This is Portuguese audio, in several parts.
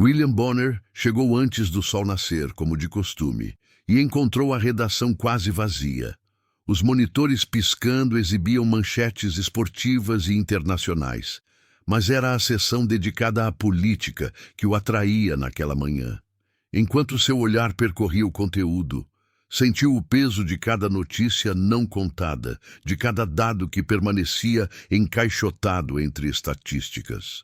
William Bonner chegou antes do sol nascer, como de costume, e encontrou a redação quase vazia. Os monitores piscando exibiam manchetes esportivas e internacionais, mas era a seção dedicada à política que o atraía naquela manhã. Enquanto seu olhar percorria o conteúdo, sentiu o peso de cada notícia não contada, de cada dado que permanecia encaixotado entre estatísticas.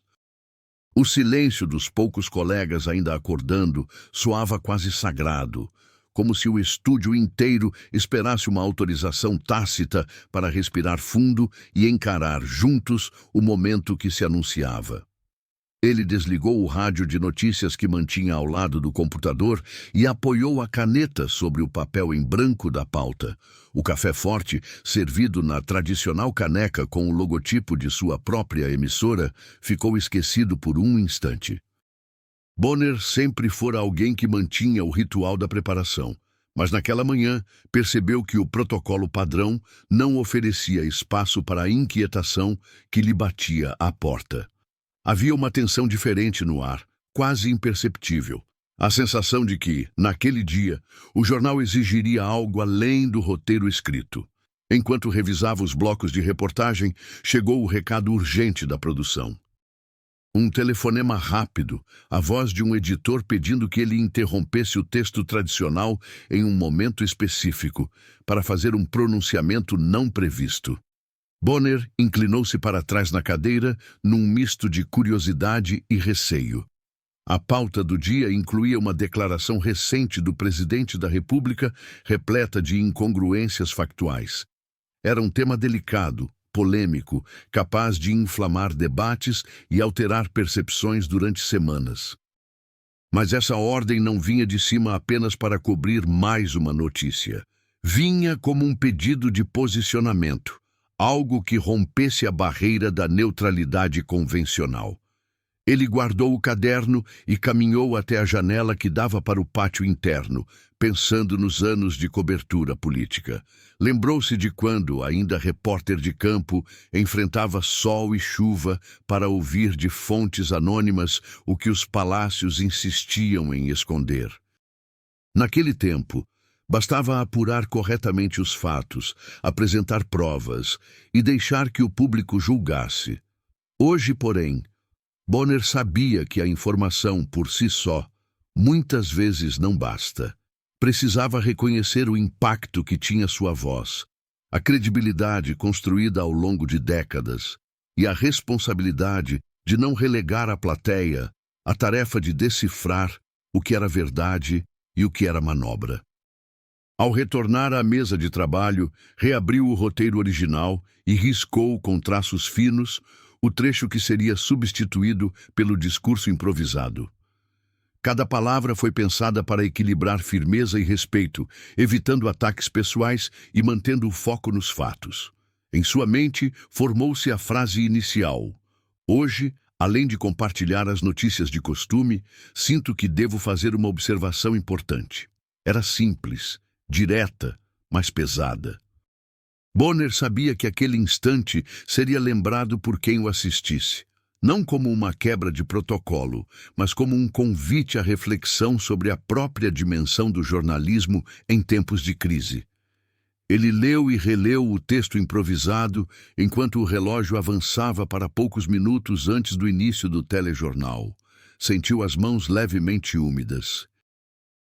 O silêncio dos poucos colegas ainda acordando soava quase sagrado, como se o estúdio inteiro esperasse uma autorização tácita para respirar fundo e encarar juntos o momento que se anunciava. Ele desligou o rádio de notícias que mantinha ao lado do computador e apoiou a caneta sobre o papel em branco da pauta. O café forte, servido na tradicional caneca com o logotipo de sua própria emissora, ficou esquecido por um instante. Bonner sempre fora alguém que mantinha o ritual da preparação, mas naquela manhã percebeu que o protocolo padrão não oferecia espaço para a inquietação que lhe batia à porta. Havia uma tensão diferente no ar, quase imperceptível. A sensação de que, naquele dia, o jornal exigiria algo além do roteiro escrito. Enquanto revisava os blocos de reportagem, chegou o recado urgente da produção. Um telefonema rápido, a voz de um editor pedindo que ele interrompesse o texto tradicional em um momento específico, para fazer um pronunciamento não previsto. Bonner inclinou-se para trás na cadeira, num misto de curiosidade e receio. A pauta do dia incluía uma declaração recente do presidente da República, repleta de incongruências factuais. Era um tema delicado, polêmico, capaz de inflamar debates e alterar percepções durante semanas. Mas essa ordem não vinha de cima apenas para cobrir mais uma notícia. Vinha como um pedido de posicionamento. Algo que rompesse a barreira da neutralidade convencional. Ele guardou o caderno e caminhou até a janela que dava para o pátio interno, pensando nos anos de cobertura política. Lembrou-se de quando, ainda repórter de campo, enfrentava sol e chuva para ouvir de fontes anônimas o que os palácios insistiam em esconder. Naquele tempo, bastava apurar corretamente os fatos, apresentar provas e deixar que o público julgasse. Hoje, porém, Bonner sabia que a informação por si só muitas vezes não basta. Precisava reconhecer o impacto que tinha sua voz, a credibilidade construída ao longo de décadas e a responsabilidade de não relegar à plateia a tarefa de decifrar o que era verdade e o que era manobra. Ao retornar à mesa de trabalho, reabriu o roteiro original e riscou com traços finos o trecho que seria substituído pelo discurso improvisado. Cada palavra foi pensada para equilibrar firmeza e respeito, evitando ataques pessoais e mantendo o foco nos fatos. Em sua mente, formou-se a frase inicial. Hoje, além de compartilhar as notícias de costume, sinto que devo fazer uma observação importante. Era simples, direta, mas pesada. Bonner sabia que aquele instante seria lembrado por quem o assistisse, não como uma quebra de protocolo, mas como um convite à reflexão sobre a própria dimensão do jornalismo em tempos de crise. Ele leu e releu o texto improvisado enquanto o relógio avançava para poucos minutos antes do início do telejornal. Sentiu as mãos levemente úmidas.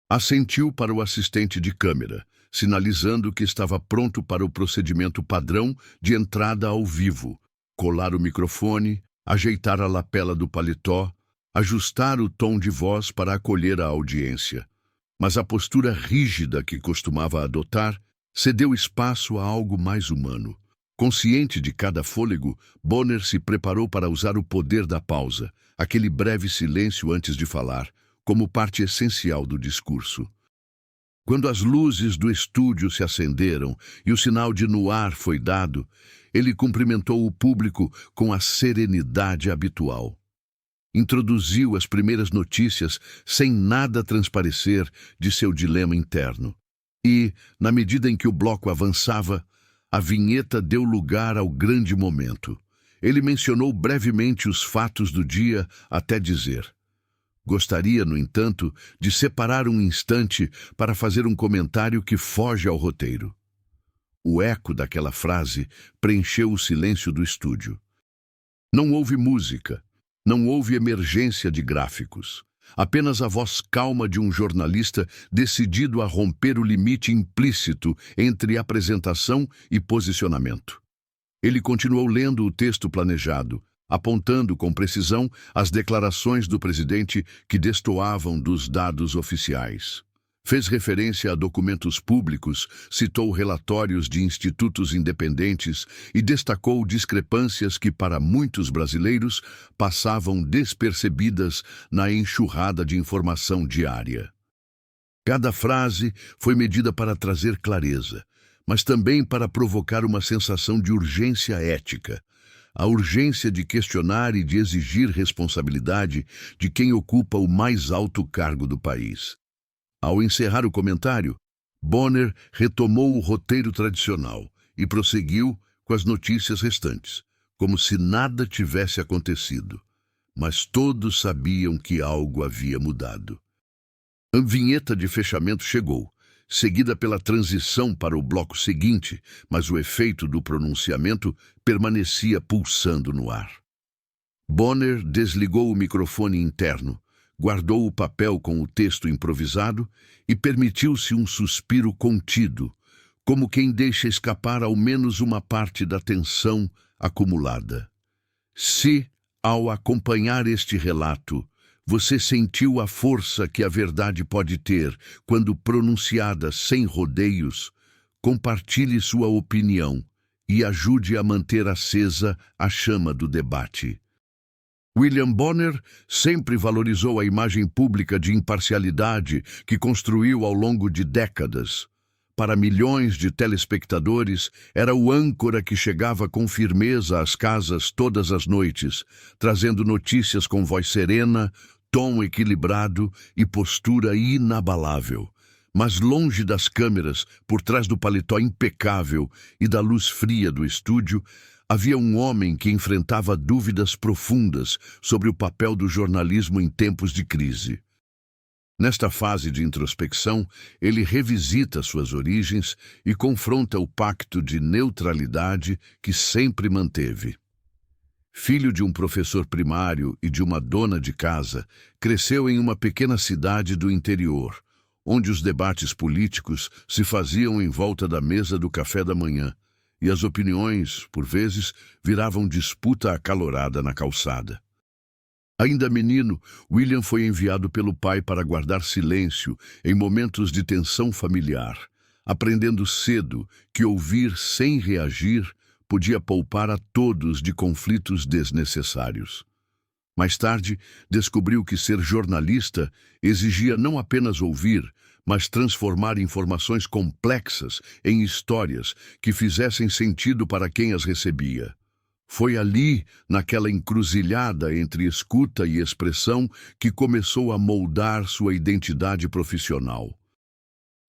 Assentiu para o assistente de câmera, sinalizando que estava pronto para o procedimento padrão de entrada ao vivo, colar o microfone, ajeitar a lapela do paletó, ajustar o tom de voz para acolher a audiência. Mas a postura rígida que costumava adotar cedeu espaço a algo mais humano. Consciente de cada fôlego, Bonner se preparou para usar o poder da pausa, aquele breve silêncio antes de falar, como parte essencial do discurso. Quando as luzes do estúdio se acenderam e o sinal de no ar foi dado, ele cumprimentou o público com a serenidade habitual. Introduziu as primeiras notícias sem nada transparecer de seu dilema interno. E, na medida em que o bloco avançava, a vinheta deu lugar ao grande momento. Ele mencionou brevemente os fatos do dia até dizer: Gostaria, no entanto, de separar um instante para fazer um comentário que foge ao roteiro. O eco daquela frase preencheu o silêncio do estúdio. Não houve música, não houve emergência de gráficos. Apenas a voz calma de um jornalista decidido a romper o limite implícito entre apresentação e posicionamento. Ele continuou lendo o texto planejado, apontando com precisão as declarações do presidente que destoavam dos dados oficiais. Fez referência a documentos públicos, citou relatórios de institutos independentes e destacou discrepâncias que, para muitos brasileiros, passavam despercebidas na enxurrada de informação diária. Cada frase foi medida para trazer clareza, mas também para provocar uma sensação de urgência ética, a urgência de questionar e de exigir responsabilidade de quem ocupa o mais alto cargo do país. Ao encerrar o comentário, Bonner retomou o roteiro tradicional e prosseguiu com as notícias restantes, como se nada tivesse acontecido. Mas todos sabiam que algo havia mudado. A vinheta de fechamento chegou, seguida pela transição para o bloco seguinte, mas o efeito do pronunciamento permanecia pulsando no ar. Bonner desligou o microfone interno, guardou o papel com o texto improvisado e permitiu-se um suspiro contido, como quem deixa escapar ao menos uma parte da tensão acumulada. Se, ao acompanhar este relato, você sentiu a força que a verdade pode ter quando pronunciada sem rodeios, compartilhe sua opinião e ajude a manter acesa a chama do debate. William Bonner sempre valorizou a imagem pública de imparcialidade que construiu ao longo de décadas. Para milhões de telespectadores, era o âncora que chegava com firmeza às casas todas as noites, trazendo notícias com voz serena, tom equilibrado e postura inabalável. Mas longe das câmeras, por trás do paletó impecável e da luz fria do estúdio, havia um homem que enfrentava dúvidas profundas sobre o papel do jornalismo em tempos de crise. Nesta fase de introspecção, ele revisita suas origens e confronta o pacto de neutralidade que sempre manteve. Filho de um professor primário e de uma dona de casa, cresceu em uma pequena cidade do interior, onde os debates políticos se faziam em volta da mesa do café da manhã, e as opiniões, por vezes, viravam disputa acalorada na calçada. Ainda menino, William foi enviado pelo pai para guardar silêncio em momentos de tensão familiar, aprendendo cedo que ouvir sem reagir podia poupar a todos de conflitos desnecessários. Mais tarde, descobriu que ser jornalista exigia não apenas ouvir, mas transformar informações complexas em histórias que fizessem sentido para quem as recebia. Foi ali, naquela encruzilhada entre escuta e expressão, que começou a moldar sua identidade profissional.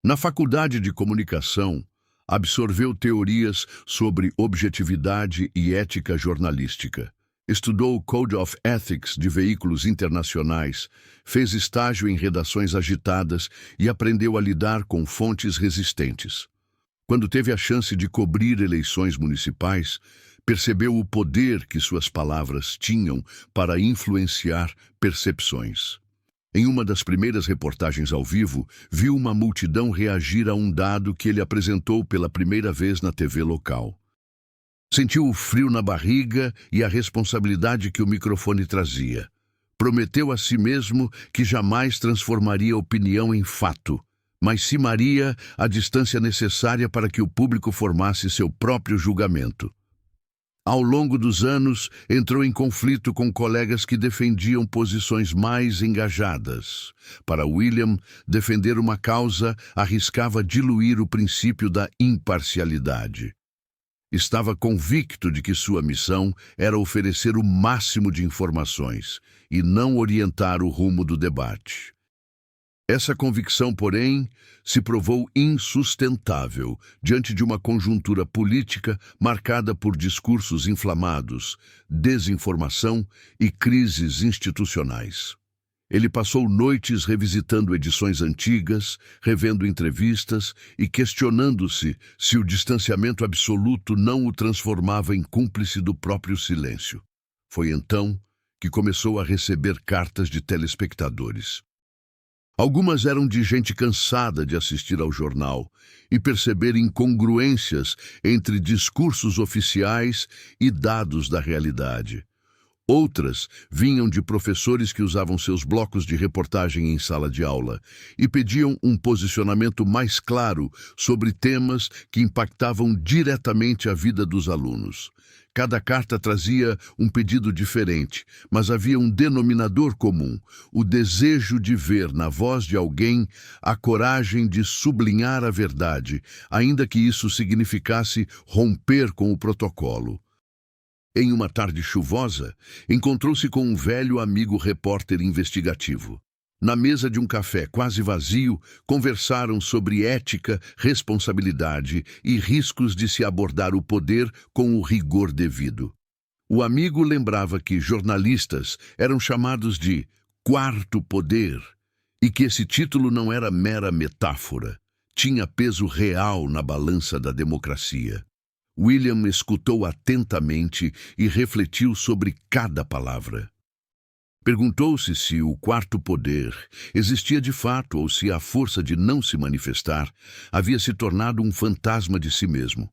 Na faculdade de comunicação, absorveu teorias sobre objetividade e ética jornalística. Estudou o Code of Ethics de veículos internacionais, fez estágio em redações agitadas e aprendeu a lidar com fontes resistentes. Quando teve a chance de cobrir eleições municipais, percebeu o poder que suas palavras tinham para influenciar percepções. Em uma das primeiras reportagens ao vivo, viu uma multidão reagir a um dado que ele apresentou pela primeira vez na TV local. Sentiu o frio na barriga e a responsabilidade que o microfone trazia. Prometeu a si mesmo que jamais transformaria a opinião em fato, mas cimaria a distância necessária para que o público formasse seu próprio julgamento. Ao longo dos anos, entrou em conflito com colegas que defendiam posições mais engajadas. Para William, defender uma causa arriscava diluir o princípio da imparcialidade. Estava convicto de que sua missão era oferecer o máximo de informações e não orientar o rumo do debate. Essa convicção, porém, se provou insustentável diante de uma conjuntura política marcada por discursos inflamados, desinformação e crises institucionais. Ele passou noites revisitando edições antigas, revendo entrevistas e questionando-se se o distanciamento absoluto não o transformava em cúmplice do próprio silêncio. Foi então que começou a receber cartas de telespectadores. Algumas eram de gente cansada de assistir ao jornal e perceber incongruências entre discursos oficiais e dados da realidade. Outras vinham de professores que usavam seus blocos de reportagem em sala de aula e pediam um posicionamento mais claro sobre temas que impactavam diretamente a vida dos alunos. Cada carta trazia um pedido diferente, mas havia um denominador comum: o desejo de ver na voz de alguém a coragem de sublinhar a verdade, ainda que isso significasse romper com o protocolo. Em uma tarde chuvosa, encontrou-se com um velho amigo repórter investigativo. Na mesa de um café quase vazio, conversaram sobre ética, responsabilidade e riscos de se abordar o poder com o rigor devido. O amigo lembrava que jornalistas eram chamados de quarto poder e que esse título não era mera metáfora, tinha peso real na balança da democracia. William escutou atentamente e refletiu sobre cada palavra. Perguntou-se se o quarto poder existia de fato ou se a força de não se manifestar havia se tornado um fantasma de si mesmo.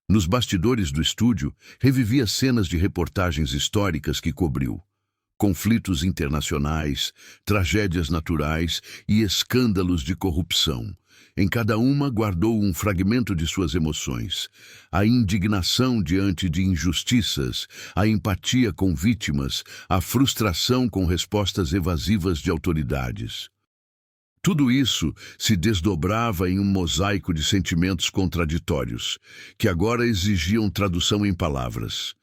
Nos bastidores do estúdio, revivia cenas de reportagens históricas que cobriu. Conflitos internacionais, tragédias naturais e escândalos de corrupção. Em cada uma guardou um fragmento de suas emoções: a indignação diante de injustiças, a empatia com vítimas, a frustração com respostas evasivas de autoridades. Tudo isso se desdobrava em um mosaico de sentimentos contraditórios, que agora exigiam tradução em palavras.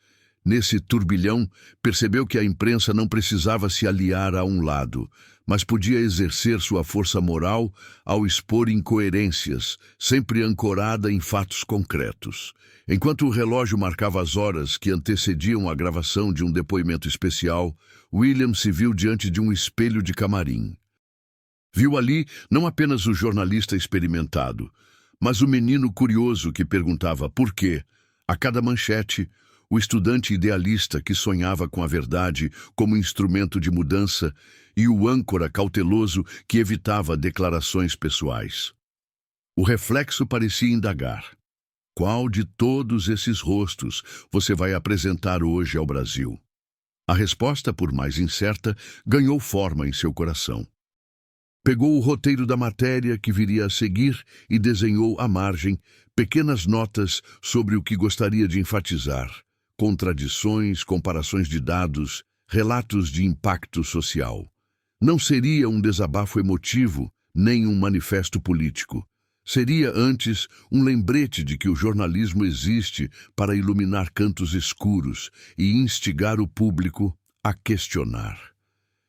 Nesse turbilhão, percebeu que a imprensa não precisava se aliar a um lado, mas podia exercer sua força moral ao expor incoerências, sempre ancorada em fatos concretos. Enquanto o relógio marcava as horas que antecediam a gravação de um depoimento especial, William se viu diante de um espelho de camarim. Viu ali não apenas o jornalista experimentado, mas o menino curioso que perguntava por quê, a cada manchete, o estudante idealista que sonhava com a verdade como instrumento de mudança e o âncora cauteloso que evitava declarações pessoais. O reflexo parecia indagar: qual de todos esses rostos você vai apresentar hoje ao Brasil? A resposta, por mais incerta, ganhou forma em seu coração. Pegou o roteiro da matéria que viria a seguir e desenhou à margem pequenas notas sobre o que gostaria de enfatizar: contradições, comparações de dados, relatos de impacto social. Não seria um desabafo emotivo, nem um manifesto político. Seria, antes, um lembrete de que o jornalismo existe para iluminar cantos escuros e instigar o público a questionar.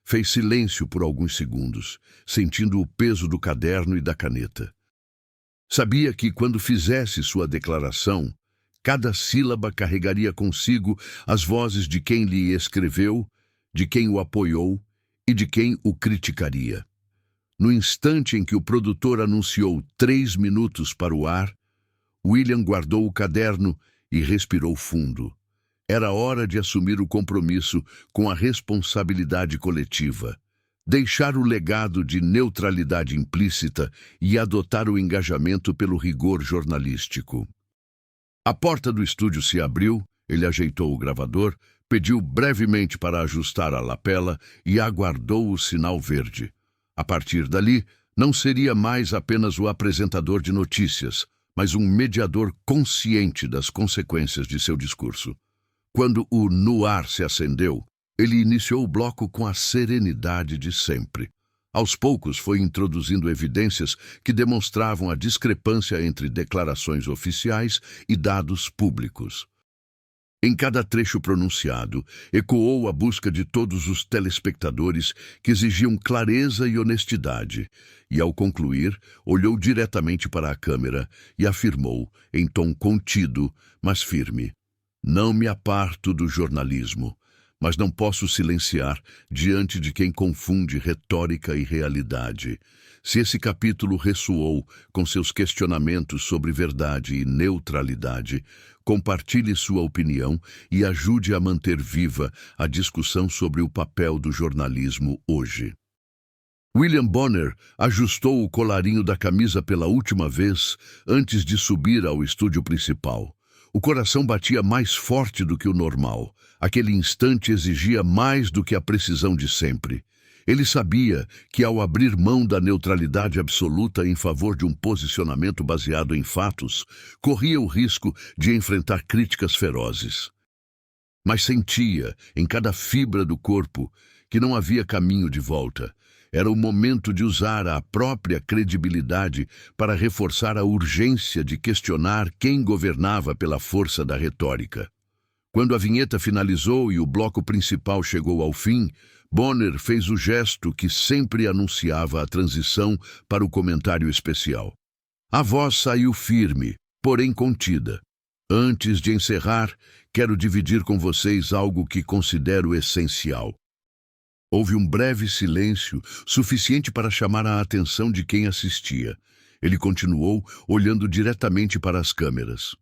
Fez silêncio por alguns segundos, sentindo o peso do caderno e da caneta. Sabia que, quando fizesse sua declaração, cada sílaba carregaria consigo as vozes de quem lhe escreveu, de quem o apoiou e de quem o criticaria. No instante em que o produtor anunciou 3 minutos para o ar, William guardou o caderno e respirou fundo. Era hora de assumir o compromisso com a responsabilidade coletiva, deixar o legado de neutralidade implícita e adotar o engajamento pelo rigor jornalístico. A porta do estúdio se abriu, ele ajeitou o gravador, pediu brevemente para ajustar a lapela e aguardou o sinal verde. A partir dali, não seria mais apenas o apresentador de notícias, mas um mediador consciente das consequências de seu discurso. Quando o "no ar" se acendeu, ele iniciou o bloco com a serenidade de sempre. Aos poucos foi introduzindo evidências que demonstravam a discrepância entre declarações oficiais e dados públicos. Em cada trecho pronunciado, ecoou a busca de todos os telespectadores que exigiam clareza e honestidade, e ao concluir, olhou diretamente para a câmera e afirmou, em tom contido, mas firme: "Não me aparto do jornalismo, mas não posso silenciar diante de quem confunde retórica e realidade. Se esse capítulo ressoou com seus questionamentos sobre verdade e neutralidade, compartilhe sua opinião e ajude a manter viva a discussão sobre o papel do jornalismo hoje. William Bonner ajustou o colarinho da camisa pela última vez antes de subir ao estúdio principal. O coração batia mais forte do que o normal. Aquele instante exigia mais do que a precisão de sempre. Ele sabia que, ao abrir mão da neutralidade absoluta em favor de um posicionamento baseado em fatos, corria o risco de enfrentar críticas ferozes. Mas sentia, em cada fibra do corpo, que não havia caminho de volta. Era o momento de usar a própria credibilidade para reforçar a urgência de questionar quem governava pela força da retórica. Quando a vinheta finalizou e o bloco principal chegou ao fim, Bonner fez o gesto que sempre anunciava a transição para o comentário especial. A voz saiu firme, porém contida. Antes de encerrar, quero dividir com vocês algo que considero essencial. Houve um breve silêncio, suficiente para chamar a atenção de quem assistia. Ele continuou, olhando diretamente para as câmeras.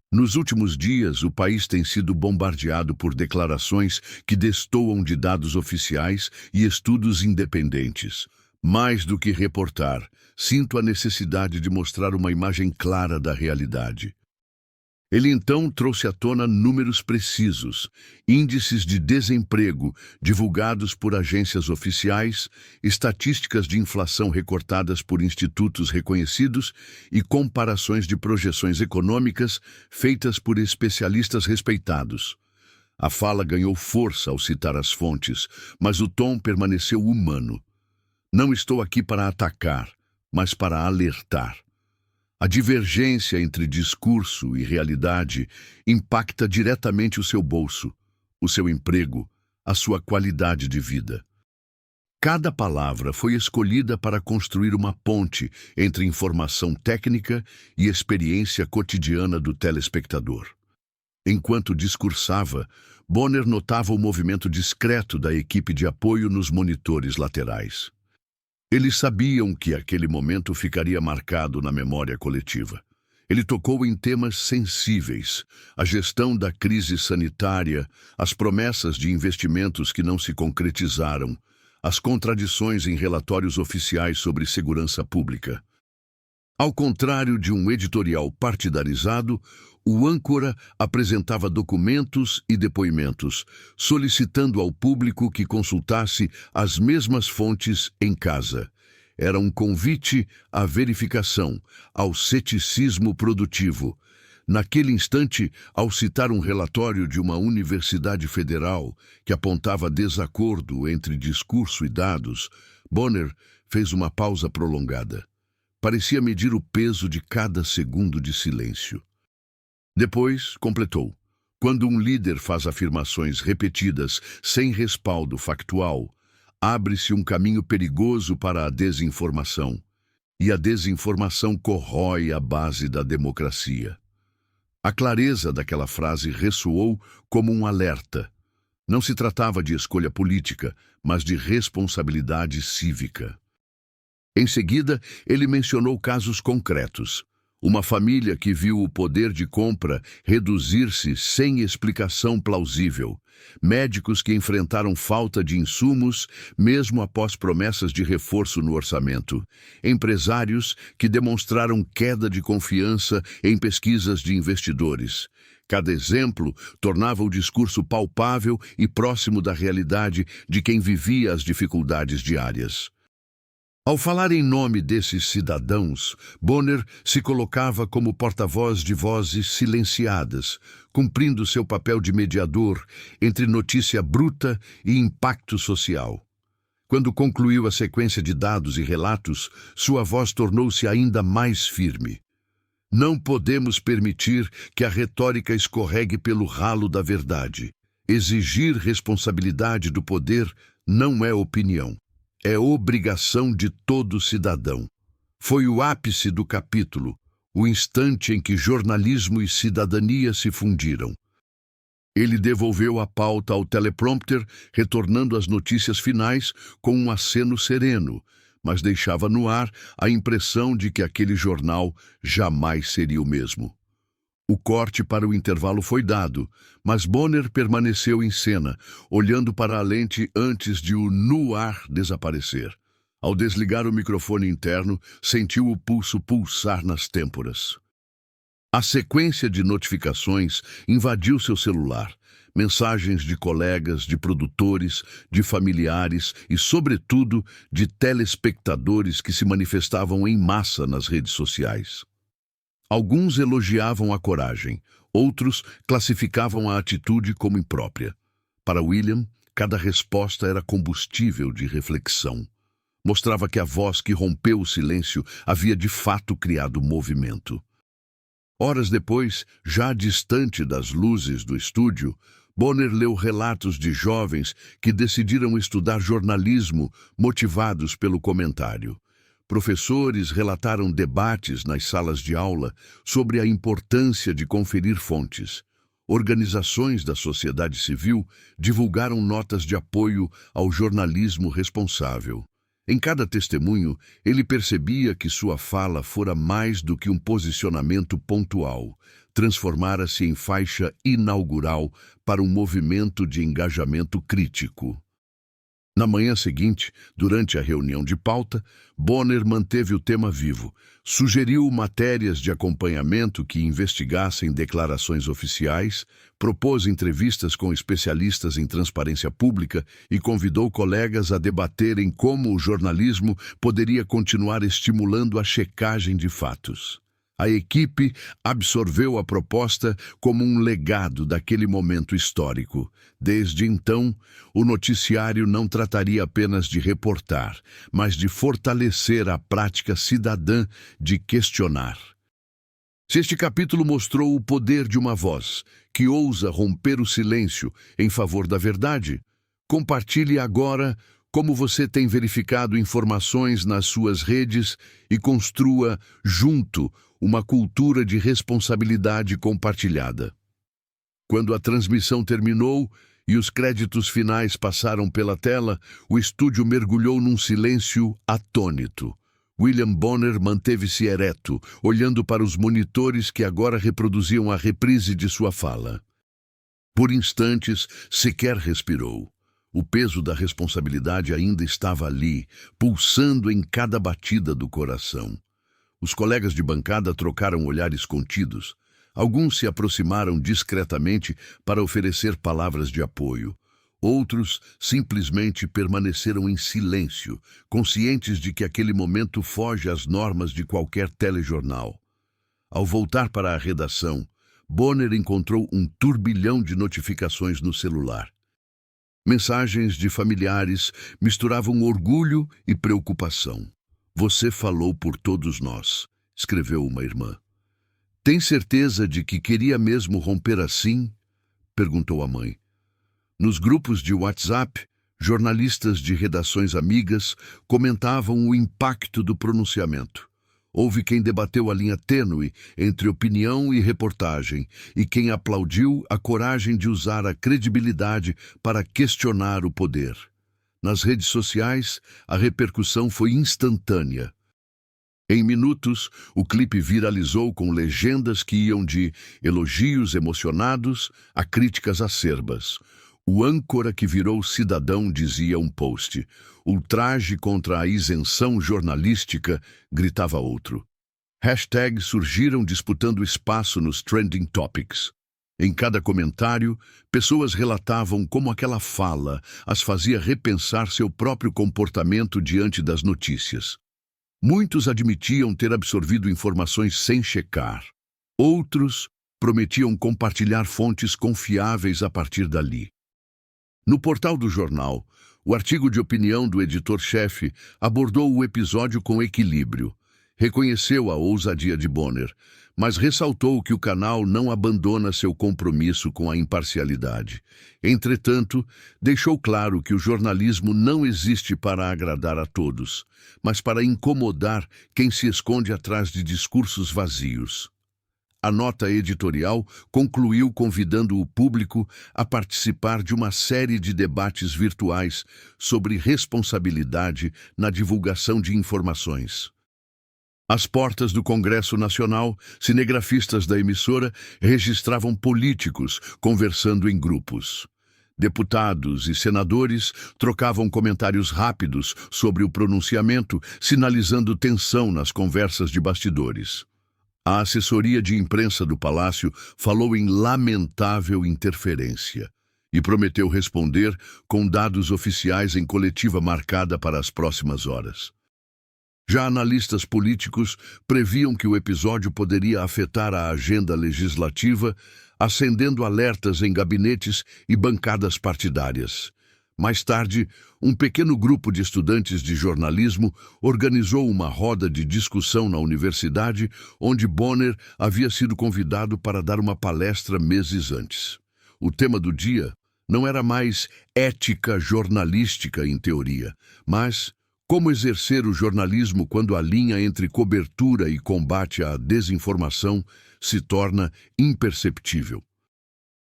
Nos últimos dias, o país tem sido bombardeado por declarações que destoam de dados oficiais e estudos independentes. Mais do que reportar, sinto a necessidade de mostrar uma imagem clara da realidade. Ele então trouxe à tona números precisos, índices de desemprego divulgados por agências oficiais, estatísticas de inflação recortadas por institutos reconhecidos e comparações de projeções econômicas feitas por especialistas respeitados. A fala ganhou força ao citar as fontes, mas o tom permaneceu humano. Não estou aqui para atacar, mas para alertar. A divergência entre discurso e realidade impacta diretamente o seu bolso, o seu emprego, a sua qualidade de vida. Cada palavra foi escolhida para construir uma ponte entre informação técnica e experiência cotidiana do telespectador. Enquanto discursava, Bonner notava o movimento discreto da equipe de apoio nos monitores laterais. Eles sabiam que aquele momento ficaria marcado na memória coletiva. Ele tocou em temas sensíveis, a gestão da crise sanitária, as promessas de investimentos que não se concretizaram, as contradições em relatórios oficiais sobre segurança pública. Ao contrário de um editorial partidarizado, o âncora apresentava documentos e depoimentos, solicitando ao público que consultasse as mesmas fontes em casa. Era um convite à verificação, ao ceticismo produtivo. Naquele instante, ao citar um relatório de uma universidade federal que apontava desacordo entre discurso e dados, Bonner fez uma pausa prolongada. Parecia medir o peso de cada segundo de silêncio. Depois, completou: quando um líder faz afirmações repetidas sem respaldo factual, abre-se um caminho perigoso para a desinformação, e a desinformação corrói a base da democracia. A clareza daquela frase ressoou como um alerta. Não se tratava de escolha política, mas de responsabilidade cívica. Em seguida, ele mencionou casos concretos. Uma família que viu o poder de compra reduzir-se sem explicação plausível. Médicos que enfrentaram falta de insumos, mesmo após promessas de reforço no orçamento. Empresários que demonstraram queda de confiança em pesquisas de investidores. Cada exemplo tornava o discurso palpável e próximo da realidade de quem vivia as dificuldades diárias. Ao falar em nome desses cidadãos, Bonner se colocava como porta-voz de vozes silenciadas, cumprindo seu papel de mediador entre notícia bruta e impacto social. Quando concluiu a sequência de dados e relatos, sua voz tornou-se ainda mais firme. Não podemos permitir que a retórica escorregue pelo ralo da verdade. Exigir responsabilidade do poder não é opinião. É obrigação de todo cidadão. Foi o ápice do capítulo, o instante em que jornalismo e cidadania se fundiram. Ele devolveu a pauta ao teleprompter, retornando às notícias finais com um aceno sereno, mas deixava no ar a impressão de que aquele jornal jamais seria o mesmo. O corte para o intervalo foi dado, mas Bonner permaneceu em cena, olhando para a lente antes de o no ar desaparecer. Ao desligar o microfone interno, sentiu o pulso pulsar nas têmporas. A sequência de notificações invadiu seu celular. Mensagens de colegas, de produtores, de familiares e, sobretudo, de telespectadores que se manifestavam em massa nas redes sociais. Alguns elogiavam a coragem, outros classificavam a atitude como imprópria. Para William, cada resposta era combustível de reflexão. Mostrava que a voz que rompeu o silêncio havia de fato criado movimento. Horas depois, já distante das luzes do estúdio, Bonner leu relatos de jovens que decidiram estudar jornalismo motivados pelo comentário. Professores relataram debates nas salas de aula sobre a importância de conferir fontes. Organizações da sociedade civil divulgaram notas de apoio ao jornalismo responsável. Em cada testemunho, ele percebia que sua fala fora mais do que um posicionamento pontual, transformara-se em faixa inaugural para um movimento de engajamento crítico. Na manhã seguinte, durante a reunião de pauta, Bonner manteve o tema vivo, sugeriu matérias de acompanhamento que investigassem declarações oficiais, propôs entrevistas com especialistas em transparência pública e convidou colegas a debaterem como o jornalismo poderia continuar estimulando a checagem de fatos. A equipe absorveu a proposta como um legado daquele momento histórico. Desde então, o noticiário não trataria apenas de reportar, mas de fortalecer a prática cidadã de questionar. Se este capítulo mostrou o poder de uma voz que ousa romper o silêncio em favor da verdade, compartilhe agora como você tem verificado informações nas suas redes e construa, junto, uma cultura de responsabilidade compartilhada. Quando a transmissão terminou e os créditos finais passaram pela tela, o estúdio mergulhou num silêncio atônito. William Bonner manteve-se ereto, olhando para os monitores que agora reproduziam a reprise de sua fala. Por instantes, sequer respirou. O peso da responsabilidade ainda estava ali, pulsando em cada batida do coração. Os colegas de bancada trocaram olhares contidos. Alguns se aproximaram discretamente para oferecer palavras de apoio. Outros simplesmente permaneceram em silêncio, conscientes de que aquele momento foge às normas de qualquer telejornal. Ao voltar para a redação, Bonner encontrou um turbilhão de notificações no celular. Mensagens de familiares misturavam orgulho e preocupação. "Você falou por todos nós", escreveu uma irmã. "Tem certeza de que queria mesmo romper assim?", perguntou a mãe. Nos grupos de WhatsApp, jornalistas de redações amigas comentavam o impacto do pronunciamento. Houve quem debateu a linha tênue entre opinião e reportagem, e quem aplaudiu a coragem de usar a credibilidade para questionar o poder. Nas redes sociais, a repercussão foi instantânea. Em minutos, o clipe viralizou com legendas que iam de elogios emocionados a críticas acerbas. O âncora que virou cidadão dizia um post. Ultraje contra a isenção jornalística, gritava outro. Hashtags surgiram disputando espaço nos trending topics. Em cada comentário, pessoas relatavam como aquela fala as fazia repensar seu próprio comportamento diante das notícias. Muitos admitiam ter absorvido informações sem checar. Outros prometiam compartilhar fontes confiáveis a partir dali. No portal do jornal, o artigo de opinião do editor-chefe abordou o episódio com equilíbrio. Reconheceu a ousadia de Bonner, mas ressaltou que o canal não abandona seu compromisso com a imparcialidade. Entretanto, deixou claro que o jornalismo não existe para agradar a todos, mas para incomodar quem se esconde atrás de discursos vazios. a nota editorial concluiu convidando o público a participar de uma série de debates virtuais sobre responsabilidade na divulgação de informações. Às portas do Congresso Nacional, cinegrafistas da emissora registravam políticos conversando em grupos. Deputados e senadores trocavam comentários rápidos sobre o pronunciamento, sinalizando tensão nas conversas de bastidores. A assessoria de imprensa do Palácio falou em lamentável interferência e prometeu responder com dados oficiais em coletiva marcada para as próximas horas. Já analistas políticos previam que o episódio poderia afetar a agenda legislativa, acendendo alertas em gabinetes e bancadas partidárias. Mais tarde, um pequeno grupo de estudantes de jornalismo organizou uma roda de discussão na universidade, onde Bonner havia sido convidado para dar uma palestra meses antes. O tema do dia não era mais ética jornalística em teoria, mas como exercer o jornalismo quando a linha entre cobertura e combate à desinformação se torna imperceptível.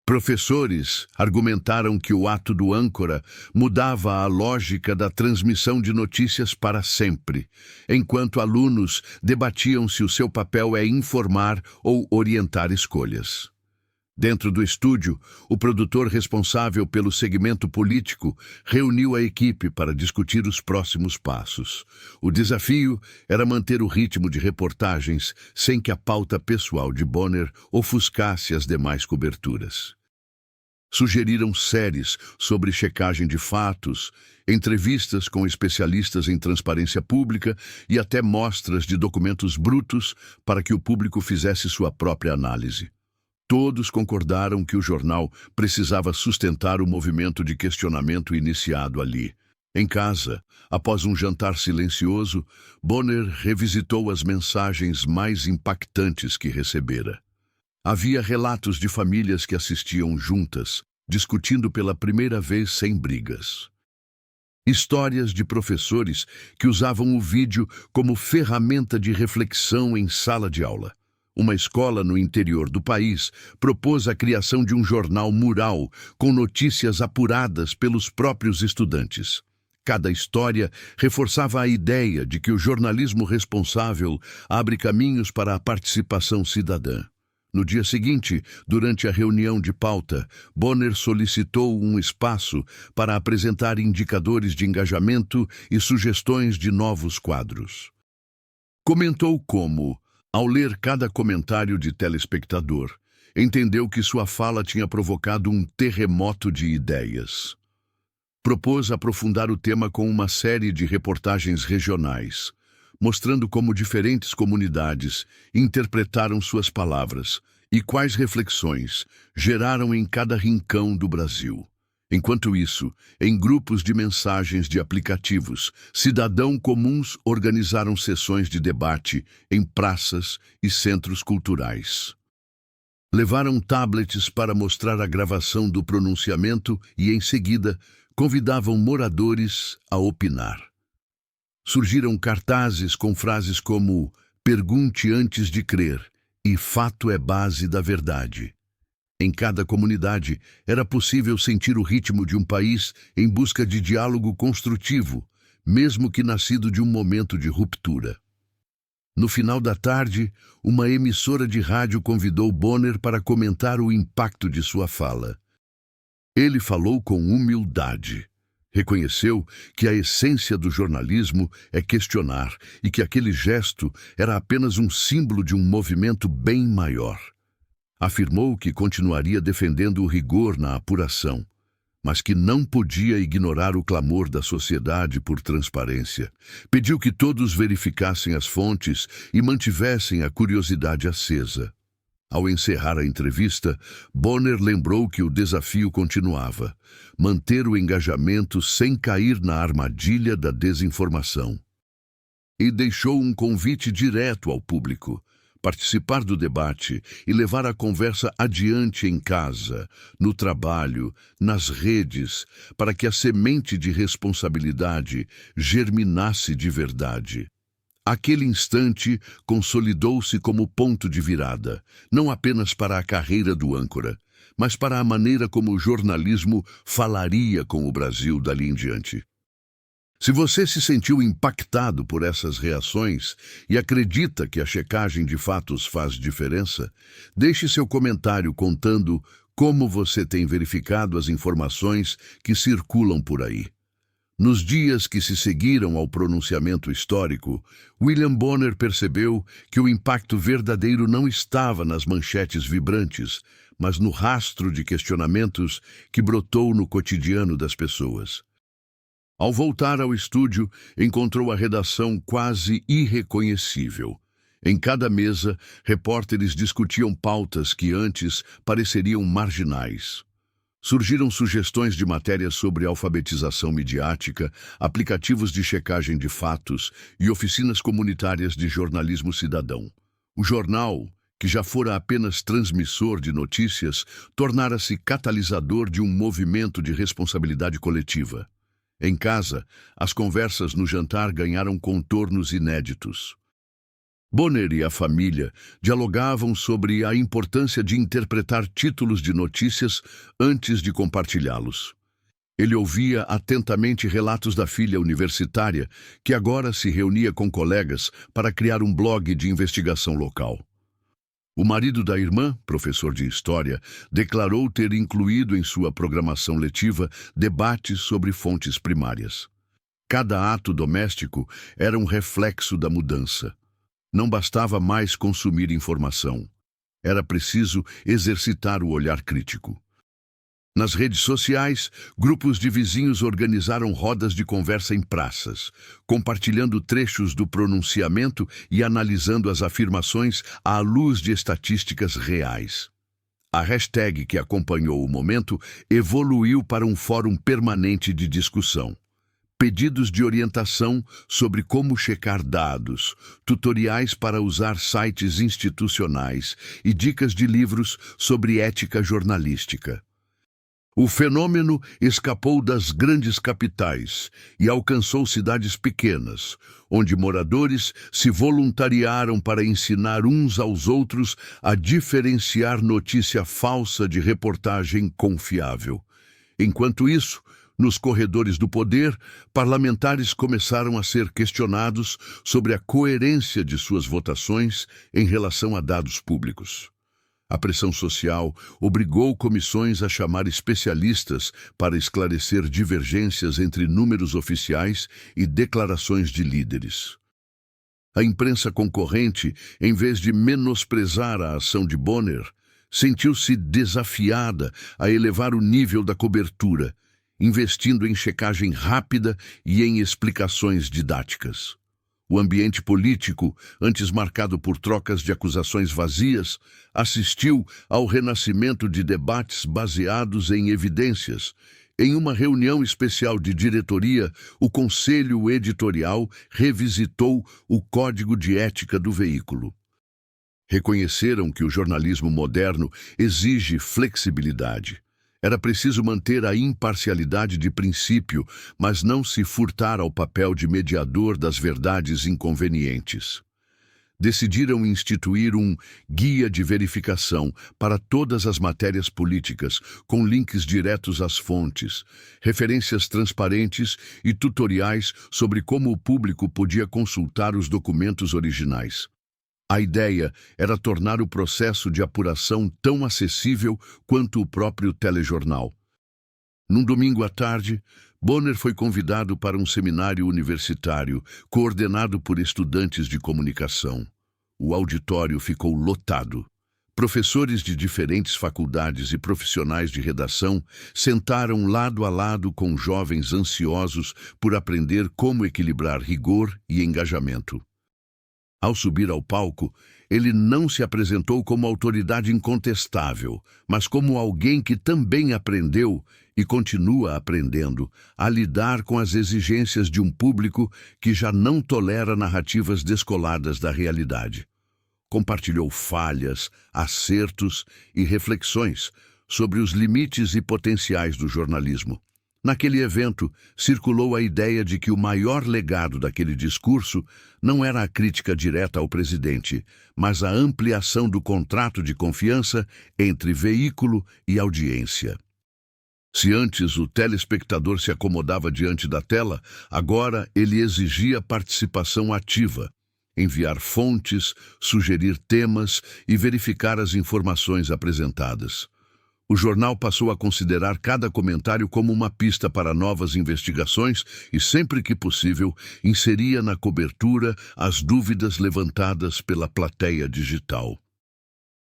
Professores argumentaram que o ato do âncora mudava a lógica da transmissão de notícias para sempre, enquanto alunos debatiam se o seu papel é informar ou orientar escolhas. Dentro do estúdio, o produtor responsável pelo segmento político reuniu a equipe para discutir os próximos passos. O desafio era manter o ritmo de reportagens sem que a pauta pessoal de Bonner ofuscasse as demais coberturas. Sugeriram séries sobre checagem de fatos, entrevistas com especialistas em transparência pública e até mostras de documentos brutos para que o público fizesse sua própria análise. Todos concordaram que o jornal precisava sustentar o movimento de questionamento iniciado ali. Em casa, após um jantar silencioso, Bonner revisitou as mensagens mais impactantes que recebera. Havia relatos de famílias que assistiam juntas, discutindo pela primeira vez sem brigas. Histórias de professores que usavam o vídeo como ferramenta de reflexão em sala de aula. Uma escola no interior do país propôs a criação de um jornal mural com notícias apuradas pelos próprios estudantes. Cada história reforçava a ideia de que o jornalismo responsável abre caminhos para a participação cidadã. No dia seguinte, durante a reunião de pauta, Bonner solicitou um espaço para apresentar indicadores de engajamento e sugestões de novos quadros. Comentou como, ao ler cada comentário de telespectador, entendeu que sua fala tinha provocado um terremoto de ideias. Propôs aprofundar o tema com uma série de reportagens regionais, mostrando como diferentes comunidades interpretaram suas palavras e quais reflexões geraram em cada rincão do Brasil. Enquanto isso, em grupos de mensagens de aplicativos, cidadãos comuns organizaram sessões de debate em praças e centros culturais. Levaram tablets para mostrar a gravação do pronunciamento e, em seguida, convidavam moradores a opinar. Surgiram cartazes com frases como "Pergunte antes de crer" e "Fato é base da verdade". Em cada comunidade, era possível sentir o ritmo de um país em busca de diálogo construtivo, mesmo que nascido de um momento de ruptura. No final da tarde, uma emissora de rádio convidou Bonner para comentar o impacto de sua fala. Ele falou com humildade. Reconheceu que a essência do jornalismo é questionar e que aquele gesto era apenas um símbolo de um movimento bem maior. Afirmou que continuaria defendendo o rigor na apuração, mas que não podia ignorar o clamor da sociedade por transparência. Pediu que todos verificassem as fontes e mantivessem a curiosidade acesa. Ao encerrar a entrevista, Bonner lembrou que o desafio continuava: manter o engajamento sem cair na armadilha da desinformação. E deixou um convite direto ao público: participar do debate e levar a conversa adiante em casa, no trabalho, nas redes, para que a semente de responsabilidade germinasse de verdade. Aquele instante consolidou-se como ponto de virada, não apenas para a carreira do âncora, mas para a maneira como o jornalismo falaria com o Brasil dali em diante. Se você se sentiu impactado por essas reações e acredita que a checagem de fatos faz diferença, deixe seu comentário contando como você tem verificado as informações que circulam por aí. Nos dias que se seguiram ao pronunciamento histórico, William Bonner percebeu que o impacto verdadeiro não estava nas manchetes vibrantes, mas no rastro de questionamentos que brotou no cotidiano das pessoas. Ao voltar ao estúdio, encontrou a redação quase irreconhecível. Em cada mesa, repórteres discutiam pautas que antes pareceriam marginais. Surgiram sugestões de matérias sobre alfabetização midiática, aplicativos de checagem de fatos e oficinas comunitárias de jornalismo cidadão. O jornal, que já fora apenas transmissor de notícias, tornara-se catalisador de um movimento de responsabilidade coletiva. Em casa, as conversas no jantar ganharam contornos inéditos. Bonner e a família dialogavam sobre a importância de interpretar títulos de notícias antes de compartilhá-los. Ele ouvia atentamente relatos da filha universitária, que agora se reunia com colegas para criar um blog de investigação local. O marido da irmã, professor de história, declarou ter incluído em sua programação letiva debates sobre fontes primárias. Cada ato doméstico era um reflexo da mudança. Não bastava mais consumir informação. Era preciso exercitar o olhar crítico. Nas redes sociais, grupos de vizinhos organizaram rodas de conversa em praças, compartilhando trechos do pronunciamento e analisando as afirmações à luz de estatísticas reais. A hashtag que acompanhou o momento evoluiu para um fórum permanente de discussão. Pedidos de orientação sobre como checar dados, tutoriais para usar sites institucionais e dicas de livros sobre ética jornalística. O fenômeno escapou das grandes capitais e alcançou cidades pequenas, onde moradores se voluntariaram para ensinar uns aos outros a diferenciar notícia falsa de reportagem confiável. Enquanto isso, nos corredores do poder, parlamentares começaram a ser questionados sobre a coerência de suas votações em relação a dados públicos. A pressão social obrigou comissões a chamar especialistas para esclarecer divergências entre números oficiais e declarações de líderes. A imprensa concorrente, em vez de menosprezar a ação de Bonner, sentiu-se desafiada a elevar o nível da cobertura, investindo em checagem rápida e em explicações didáticas. O ambiente político, antes marcado por trocas de acusações vazias, assistiu ao renascimento de debates baseados em evidências. Em uma reunião especial de diretoria, o Conselho Editorial revisitou o Código de Ética do veículo. Reconheceram que o jornalismo moderno exige flexibilidade. Era preciso manter a imparcialidade de princípio, mas não se furtar ao papel de mediador das verdades inconvenientes. Decidiram instituir um guia de verificação para todas as matérias políticas, com links diretos às fontes, referências transparentes e tutoriais sobre como o público podia consultar os documentos originais. A ideia era tornar o processo de apuração tão acessível quanto o próprio telejornal. Num domingo à tarde, Bonner foi convidado para um seminário universitário coordenado por estudantes de comunicação. O auditório ficou lotado. Professores de diferentes faculdades e profissionais de redação sentaram lado a lado com jovens ansiosos por aprender como equilibrar rigor e engajamento. Ao subir ao palco, ele não se apresentou como autoridade incontestável, mas como alguém que também aprendeu e continua aprendendo a lidar com as exigências de um público que já não tolera narrativas descoladas da realidade. Compartilhou falhas, acertos e reflexões sobre os limites e potenciais do jornalismo. Naquele evento, circulou a ideia de que o maior legado daquele discurso não era a crítica direta ao presidente, mas a ampliação do contrato de confiança entre veículo e audiência. Se antes o telespectador se acomodava diante da tela, agora ele exigia participação ativa, enviar fontes, sugerir temas e verificar as informações apresentadas. O jornal passou a considerar cada comentário como uma pista para novas investigações e, sempre que possível, inseria na cobertura as dúvidas levantadas pela plateia digital.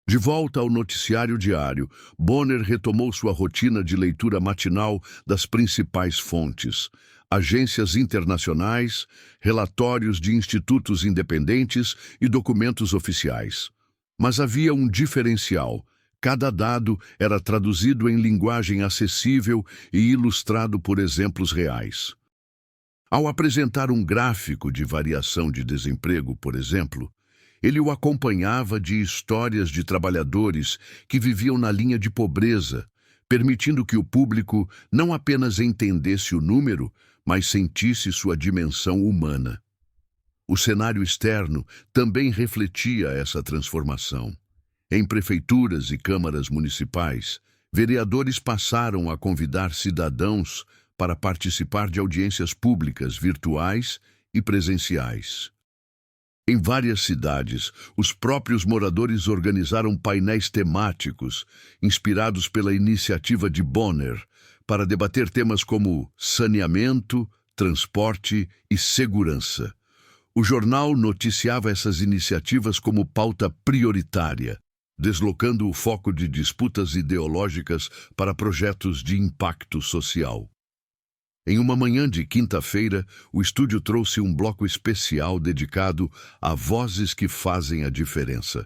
De volta ao noticiário diário, Bonner retomou sua rotina de leitura matinal das principais fontes, agências internacionais, relatórios de institutos independentes e documentos oficiais. Mas havia um diferencial. Cada dado era traduzido em linguagem acessível e ilustrado por exemplos reais. Ao apresentar um gráfico de variação de desemprego, por exemplo, ele o acompanhava de histórias de trabalhadores que viviam na linha de pobreza, permitindo que o público não apenas entendesse o número, mas sentisse sua dimensão humana. O cenário externo também refletia essa transformação. Em prefeituras e câmaras municipais, vereadores passaram a convidar cidadãos para participar de audiências públicas virtuais e presenciais. Em várias cidades, os próprios moradores organizaram painéis temáticos, inspirados pela iniciativa de Bonner, para debater temas como saneamento, transporte e segurança. O jornal noticiava essas iniciativas como pauta prioritária, deslocando o foco de disputas ideológicas para projetos de impacto social. Em uma manhã de quinta-feira, o estúdio trouxe um bloco especial dedicado a vozes que fazem a diferença.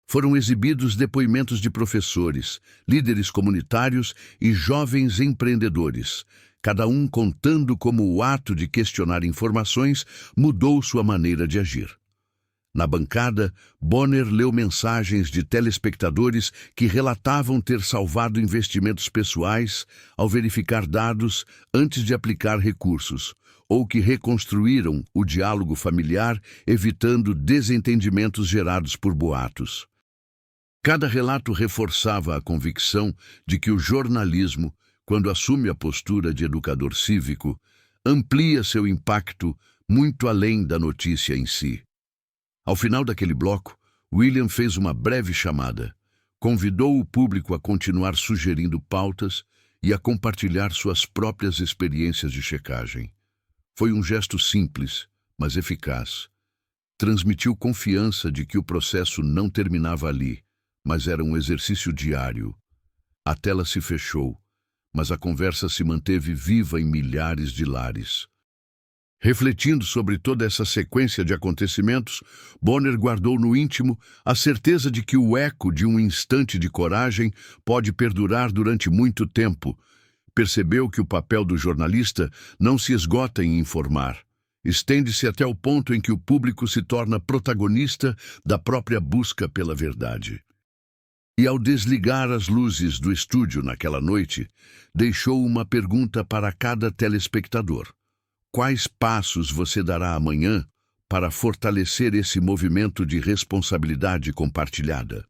Foram exibidos depoimentos de professores, líderes comunitários e jovens empreendedores, cada um contando como o ato de questionar informações mudou sua maneira de agir. Na bancada, Bonner leu mensagens de telespectadores que relatavam ter salvado investimentos pessoais ao verificar dados antes de aplicar recursos, ou que reconstruíram o diálogo familiar, evitando desentendimentos gerados por boatos. Cada relato reforçava a convicção de que o jornalismo, quando assume a postura de educador cívico, amplia seu impacto muito além da notícia em si. Ao final daquele bloco, William fez uma breve chamada, convidou o público a continuar sugerindo pautas e a compartilhar suas próprias experiências de checagem. Foi um gesto simples, mas eficaz. Transmitiu confiança de que o processo não terminava ali, mas era um exercício diário. A tela se fechou, mas a conversa se manteve viva em milhares de lares. Refletindo sobre toda essa sequência de acontecimentos, Bonner guardou no íntimo a certeza de que o eco de um instante de coragem pode perdurar durante muito tempo. Percebeu que o papel do jornalista não se esgota em informar. Estende-se até o ponto em que o público se torna protagonista da própria busca pela verdade. E ao desligar as luzes do estúdio naquela noite, deixou uma pergunta para cada telespectador. Quais passos você dará amanhã para fortalecer esse movimento de responsabilidade compartilhada?